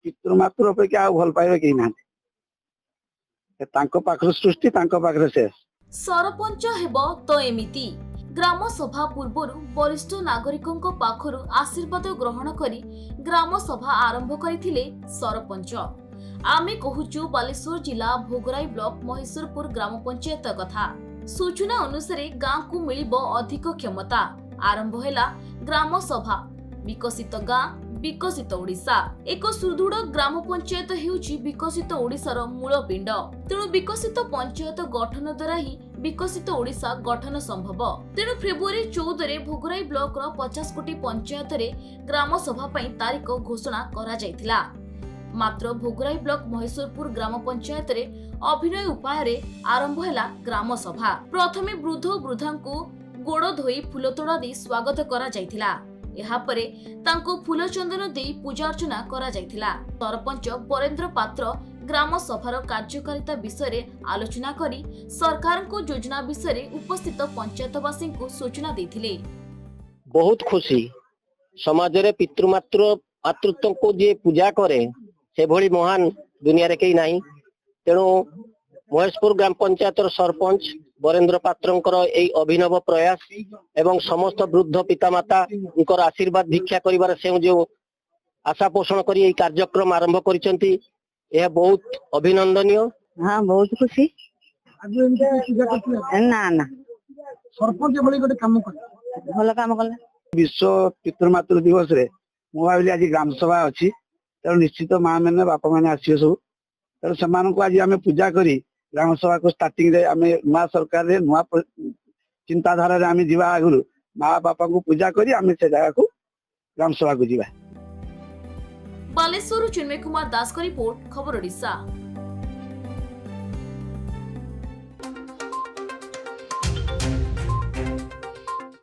ପିତୃମାତୃ ଅପେକ୍ଷା ଆଉ ଭଲ ପାଇବା କେହି ନାହାନ୍ତି। ତାଙ୍କ ପାଖରେ ସୃଷ୍ଟି, ତାଙ୍କ ପାଖରେ ଶେଷ। ସରପଞ୍ଚ ହେବ ତ ଏମିତି। ଗ୍ରାମ ସଭା ପୂର୍ବରୁ ବରିଷ୍ଠ ନାଗରିକଙ୍କ ପାଖରୁ ଆଶୀର୍ବାଦ ଗ୍ରହଣ କରି ଗ୍ରାମ ସଭା ଆରମ୍ଭ କରିଥିଲେ ସରପଞ୍ଚ। ଆମେ କହୁଛୁ ବାଲେଶ୍ୱର ଜିଲ୍ଲା ଭୋଗରାଇ ବ୍ଲକ ମହେଶ୍ୱରପୁର ଗ୍ରାମ ପଞ୍ଚାୟତ କଥା। ସୂଚନା ଅନୁସାରେ ଗାଁକୁ ମିଳିବ ଅଧିକ କ୍ଷମତା। ଆରମ୍ଭ ହେଲା ଗ୍ରାମ ସଭା। ବିକଶିତ ଗାଁ, ବିକଶିତ ଓଡ଼ିଶା। ଏକ ସୁଦୃଢ ଗ୍ରାମ ପଞ୍ଚାୟତ ହେଉଛି ବିକଶିତ ଓଡ଼ିଶାର ମୂଳ ପିଣ୍ଡ। ତେଣୁ ବିକଶିତ ପଞ୍ଚାୟତ ଗଠନ ଦ୍ୱାରା ହିଁ ବିକଶିତ ଓଡ଼ିଶା ଗଠନ ସମ୍ଭବ। ତେଣୁ ଫେବୃଆରୀ 14ରେ ଭୋଗରାଇ ବ୍ଲକର 50 କୋଟି ପଞ୍ଚାୟତରେ ଗ୍ରାମ ସଭା ପାଇଁ ତାରିଖ ଘୋଷଣା କରାଯାଇଥିଲା। ମାତ୍ର ଭୋଗରାଇ ବ୍ଲକ ମହେଶ୍ୱରପୁର ଗ୍ରାମ ପଞ୍ଚାୟତରେ ଅଭିନୟ ଉପାୟରେ ଆରମ୍ଭ ହେଲା ଗ୍ରାମ ସଭା। ପ୍ରଥମେ ବୃଦ୍ଧ ବୃଦ୍ଧାଙ୍କୁ ଗୋଡ଼ ଧୋଇ ଫୁଲତୋଡ଼ା ଦେଇ ସ୍ୱାଗତ କରାଯାଇଥିଲା। ଏହାପରେ ତାଙ୍କୁ ଫୁଲ ଚନ୍ଦନ ଦେଇ ପୂଜାର୍ଚ୍ଚନା କରାଯାଇଥିଲା। ସରପଞ୍ଚ ବରେନ୍ଦ୍ର ପାତ୍ର ଗ୍ରାମ ସଭାର କାର୍ଯ୍ୟକାରିତା ବିଷୟରେ ଆଲୋଚନା କରି ସରକାରଙ୍କ ଯୋଜନା ବିଷୟରେ ଉପସ୍ଥିତ ପଞ୍ଚାୟତବାସୀଙ୍କୁ ସୂଚନା ଦେଇଥିଲେ। ବହୁତ ଖୁସି। ସମାଜରେ ପିତୃମାତୃତ୍ୱକୁ ଯିଏ ପୂଜା କରେ ସେଭଳି ମହାନ ଦୁନିଆରେ କେହି ନାହିଁ। ତେଣୁ ମହେଶପୁର ଗ୍ରାମ ପଞ୍ଚାୟତର ସରପଞ୍ଚ ବରେନ୍ଦ୍ର ପାତ୍ରଙ୍କର ଏହି ଅଭିନବ ପ୍ରୟାସ ଏବଂ ସମସ୍ତ ବୃଦ୍ଧ ପିତାମାତାଙ୍କର ଆଶୀର୍ବାଦ ଭିକ୍ଷା କରିବାର ସେ ଯେଉଁ ଆଶା ପୋଷଣ କରି ଏହି କାର୍ଯ୍ୟକ୍ରମ ଆରମ୍ଭ କରିଛନ୍ତି, ଏହା ବହୁତ ଅଭିନନ୍ଦନୀୟ। ହଁ, ବହୁତ ଖୁସି। ନା ନା, ସରପଞ୍ଚ ଏଭଳି ଗୋଟେ କାମ କଲେ, ଭଲ କାମ କଲା। ବିଶ୍ୱ ପିତୃମାତୃ ଦିବସରେ ମୁଁ ଭାବିଲି ଆଜି ଗ୍ରାମ ସଭା ଅଛି, ତେଣୁ ନିଶ୍ଚିତ ମା ମାନେ ବାପା ମାନେ ଆସିବେ ସବୁ। ତେଣୁ ସେମାନଙ୍କୁ ଆଜି ଆମେ ପୂଜା କରି ଗ୍ରାମ ସଭାକୁ ଷ୍ଟାର୍ଟିଂ ରେ ଆମେ ନୂଆ ସରକାରରେ ନୂଆ ଚିନ୍ତାଧାରାରେ ଆମେ ଯିବା ଆଗରୁ ମା ବାପାଙ୍କୁ ପୂଜା କରି ଆମେ ସେ ଜାଗାକୁ ଗ୍ରାମ ସଭାକୁ ଯିବା। ବାଲେଶ୍ୱରରୁ ଚିନ୍ମୟ କୁମାର ଦାସଙ୍କ ରିପୋର୍ଟ, ଖବର ଓଡ଼ିଶା।